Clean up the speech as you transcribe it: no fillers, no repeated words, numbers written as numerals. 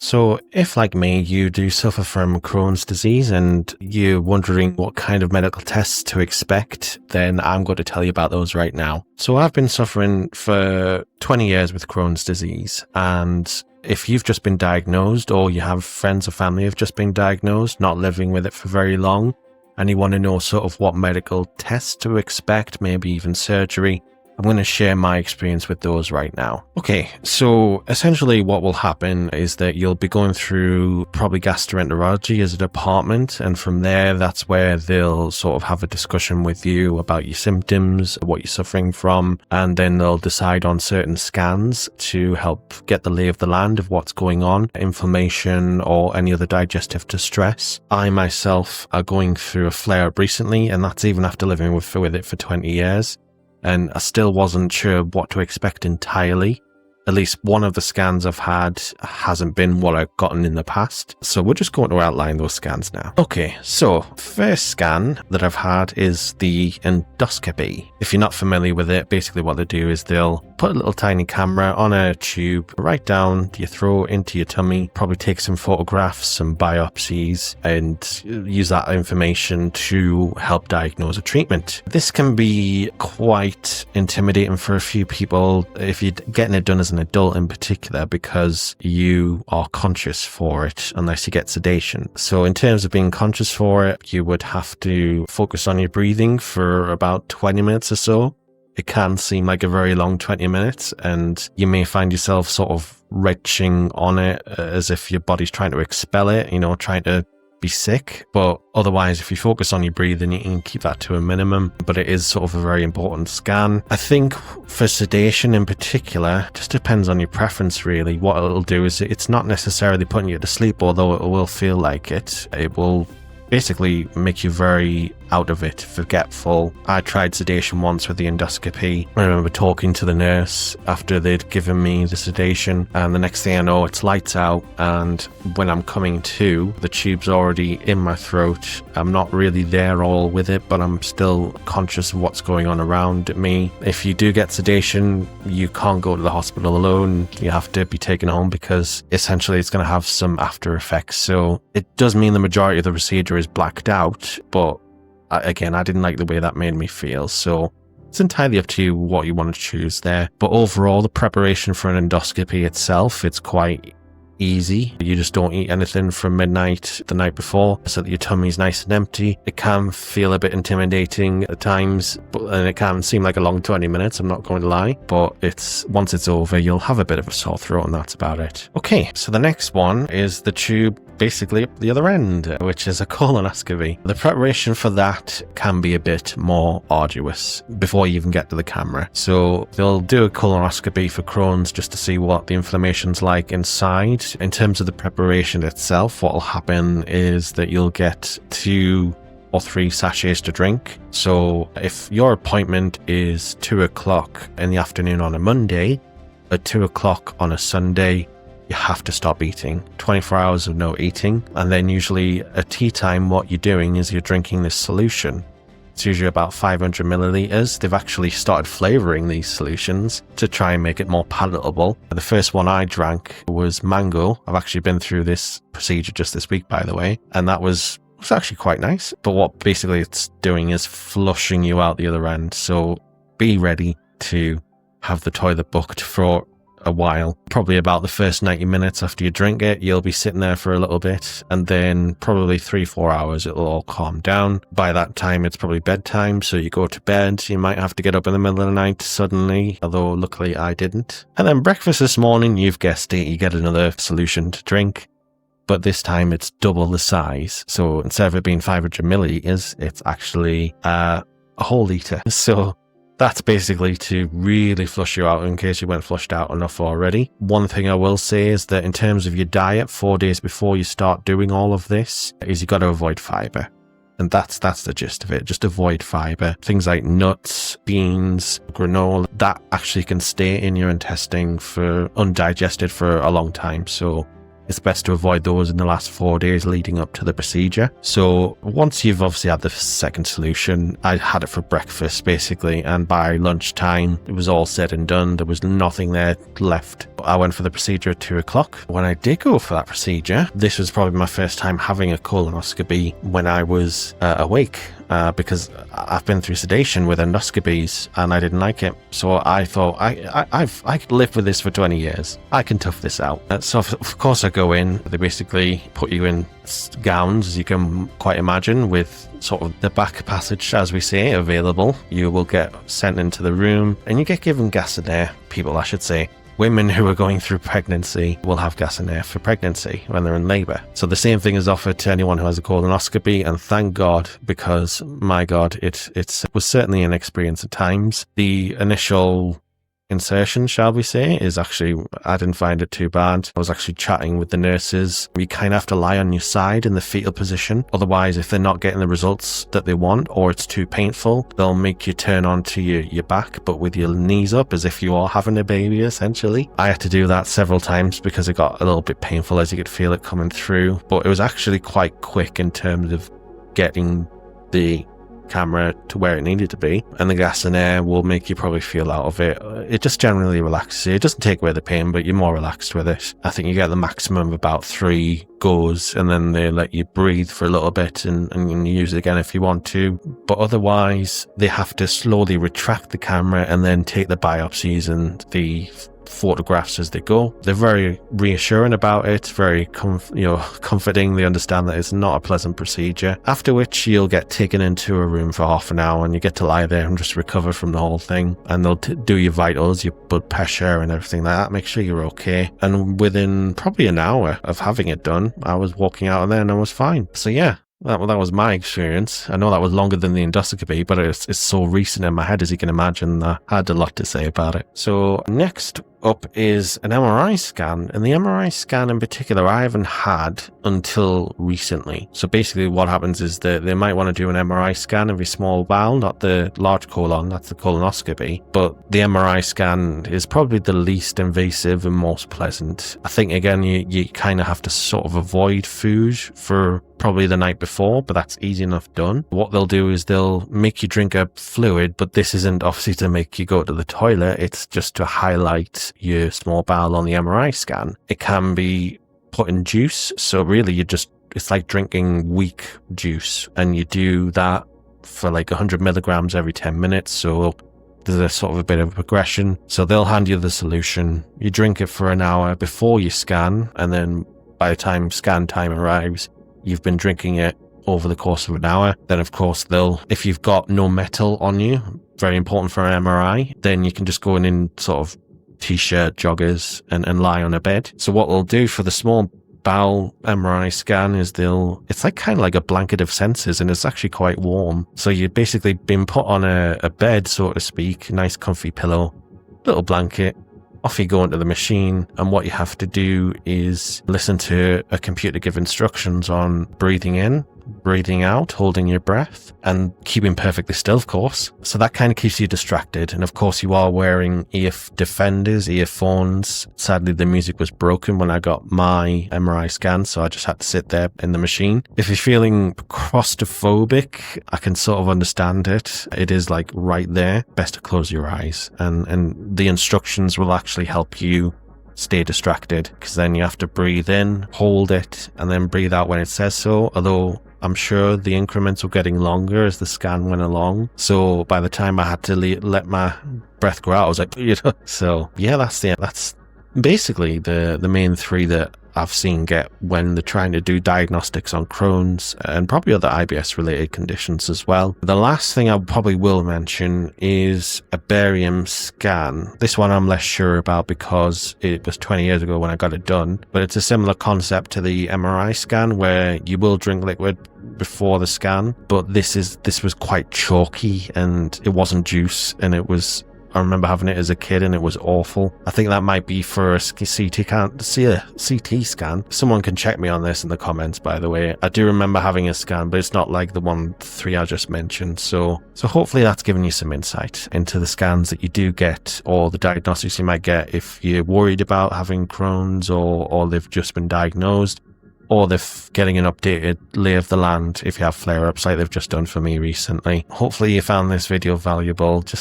So if, like me, you do suffer from Crohn's disease and you're wondering what kind of medical tests to expect, then I'm going to tell you about those right now. So I've been suffering for 20 years with Crohn's disease, and if you've just been diagnosed or you have friends or family who've just been diagnosed, not living with it for very long, and you want to know sort of what medical tests to expect, maybe even surgery, I'm going to share my experience with those right now. Okay, so essentially what will happen is that you'll be going through probably gastroenterology as a department, and from there, that's where they'll sort of have a discussion with you about your symptoms, what you're suffering from, and then they'll decide on certain scans to help get the lay of the land of what's going on, inflammation or any other digestive distress. I myself are going through a flare-up recently, and that's even after living with it for 20 years. And I still wasn't sure what to expect entirely. At least one of the scans I've had hasn't been what I've gotten in the past. So we're just going to outline those scans now. Okay, so first scan that I've had is the endoscopy. If you're not familiar with it, basically what they do is they'll put a little tiny camera on a tube right down your throat into your tummy, probably take some photographs, some biopsies, and use that information to help diagnose a treatment. This can be quite intimidating for a few people if you're getting it done as an adult in particular, because you are conscious for it unless you get sedation. So in terms of being conscious for it, you would have to focus on your breathing for about 20 minutes or so. It can seem like a very long 20 minutes, and you may find yourself sort of retching on it as if your body's trying to expel it, trying to be sick. But otherwise, if you focus on your breathing, you can keep that to a minimum. But it is sort of a very important scan. I think for sedation in particular, just depends on your preference really. What it'll do is it's not necessarily putting you to sleep, although it will feel like it. It will basically make you very out of it, forgetful. I tried sedation once with the endoscopy. I remember talking to the nurse after they'd given me the sedation, and the next thing I know, it's lights out, and when I'm coming to, the tube's already in my throat. I'm not really there all with it, but I'm still conscious of what's going on around me. If you do get sedation, you can't go to the hospital alone. You have to be taken home because essentially it's going to have some after effects. So it does mean the majority of the procedure is blacked out, but again, I didn't like the way that made me feel, so it's entirely up to you what you want to choose there. But overall, the preparation for an endoscopy itself, it's quite easy. You just don't eat anything from midnight the night before so that your tummy's nice and empty. It can feel a bit intimidating at times, and it can seem like a long 20 minutes, I'm not going to lie, but once it's over, you'll have a bit of a sore throat, and that's about it. Okay, so the next one is the tube basically up the other end, which is a colonoscopy. The preparation for that can be a bit more arduous before you even get to the camera. So they'll do a colonoscopy for Crohn's just to see what the inflammation's like inside. In terms of the preparation itself, what will happen is that you'll get 2 or 3 sachets to drink. So if your appointment is 2 o'clock in the afternoon on a Monday, at 2 o'clock on a Sunday, you have to stop eating. 24 hours of no eating. And then usually at tea time, what you're doing is you're drinking this solution. It's usually about 500 milliliters. They've actually started flavoring these solutions to try and make it more palatable. The first one I drank was mango. I've actually been through this procedure just this week, by the way, and that was actually quite nice. But what basically it's doing is flushing you out the other end. So be ready to have the toilet booked for a while. Probably about the first 90 minutes after you drink it, you'll be sitting there for a little bit, and then probably 3-4 hours it'll all calm down. By that time it's probably bedtime, so you go to bed. You might have to get up in the middle of the night suddenly, although luckily I didn't. And then breakfast this morning, you've guessed it, you get another solution to drink, but this time it's double the size. So instead of it being 500 milliliters, it's actually a whole liter. So that's basically to really flush you out in case you weren't flushed out enough already. One thing I will say is that in terms of your diet, 4 days before you start doing all of this, is you got to avoid fiber. And that's the gist of it. Just avoid fiber. Things like nuts, beans, granola, that actually can stay in your intestine for undigested for a long time. So it's best to avoid those in the last 4 days leading up to the procedure. So once you've obviously had the second solution, I had it for breakfast basically, and by lunchtime it was all said and done. There was nothing there left. I went for the procedure at 2 o'clock. When I did go for that procedure, this was probably my first time having a colonoscopy when I was awake. Because I've been through sedation with endoscopies and I didn't like it. So I thought, I could live with this for 20 years. I can tough this out. So of course I go in. They basically put you in gowns, as you can quite imagine, with sort of the back passage, as we say, available. You will get sent into the room and you get given gas and air. People, I should say. Women who are going through pregnancy will have gas and air for pregnancy when they're in labour. So the same thing is offered to anyone who has a colonoscopy, and thank God, because my God, it was certainly an experience at times. The initial insertion, shall we say, is actually, I didn't find it too bad. I was actually chatting with the nurses. You kind of have to lie on your side in the fetal position. Otherwise, if they're not getting the results that they want or it's too painful, they'll make you turn onto your back, but with your knees up as if you are having a baby, essentially. I had to do that several times because it got a little bit painful as you could feel it coming through, but it was actually quite quick in terms of getting the camera to where it needed to be, and the gas and air will make you probably feel out of it. It just generally relaxes you. It doesn't take away the pain, but you're more relaxed with it. I think you get the maximum of about 3 goes, and then they let you breathe for a little bit and you use it again if you want to. But otherwise, they have to slowly retract the camera and then take the biopsies and the photographs as they go. They're very reassuring about it, very comforting. They understand that it's not a pleasant procedure, after which you'll get taken into a room for half an hour and you get to lie there and just recover from the whole thing, and they'll do your vitals, your blood pressure and everything like that, make sure you're okay. And within probably an hour of having it done, I was walking out of there and I was fine. So yeah, that was my experience. I know that was longer than the endoscopy, but it's so recent in my head, as you can imagine, that I had a lot to say about it. So next up is an MRI scan, and the MRI scan in particular I haven't had until recently. So basically what happens is that they might want to do an MRI scan of your small bowel, not the large colon, that's the colonoscopy, but the MRI scan is probably the least invasive and most pleasant. I think again you kind of have to sort of avoid food for probably the night before, but that's easy enough done. What they'll do is they'll make you drink a fluid, but this isn't obviously to make you go to the toilet, it's just to highlight your small bowel on the MRI scan. It can be put in juice, so really it's like drinking weak juice, and you do that for like 100 milligrams every 10 minutes, so there's a sort of a bit of progression. So they'll hand you the solution, you drink it for an hour before you scan, and then by the time scan time arrives, you've been drinking it over the course of an hour. Then of course if you've got no metal on you, very important for an MRI, then you can just go in sort of t-shirt, joggers and lie on a bed. So what they'll do for the small bowel MRI scan is it's like kind of like a blanket of sensors, and it's actually quite warm. So you've basically been put on a bed, so to speak, nice comfy pillow, little blanket. Off you go into the machine, and what you have to do is listen to a computer give instructions on breathing in, breathing out, holding your breath, and keeping perfectly still, of course. So that kind of keeps you distracted. And of course, you are wearing earphones. Sadly, the music was broken when I got my MRI scan, so I just had to sit there in the machine. If you're feeling claustrophobic, I can sort of understand it. It is like right there. Best to close your eyes, and the instructions will actually help you stay distracted, because then you have to breathe in, hold it, and then breathe out when it says so. Although I'm sure the increments were getting longer as the scan went along. So by the time I had to let my breath go out, I was like, So yeah, that's basically the main 3 that I've seen get when they're trying to do diagnostics on Crohn's and probably other IBS related conditions as well. The last thing I probably will mention is a barium scan. This one I'm less sure about because it was 20 years ago when I got it done, but it's a similar concept to the MRI scan where you will drink liquid before the scan, but this was quite chalky and it wasn't juice, and it was I remember having it as a kid and it was awful. I think that might be for a CT scan. Someone can check me on this in the comments, by the way. I do remember having a scan, but it's not like the 3 I just mentioned. So hopefully that's given you some insight into the scans that you do get, or the diagnostics you might get if you're worried about having Crohn's, or they've just been diagnosed, or they're getting an updated lay of the land if you have flare-ups like they've just done for me recently. Hopefully you found this video valuable. Just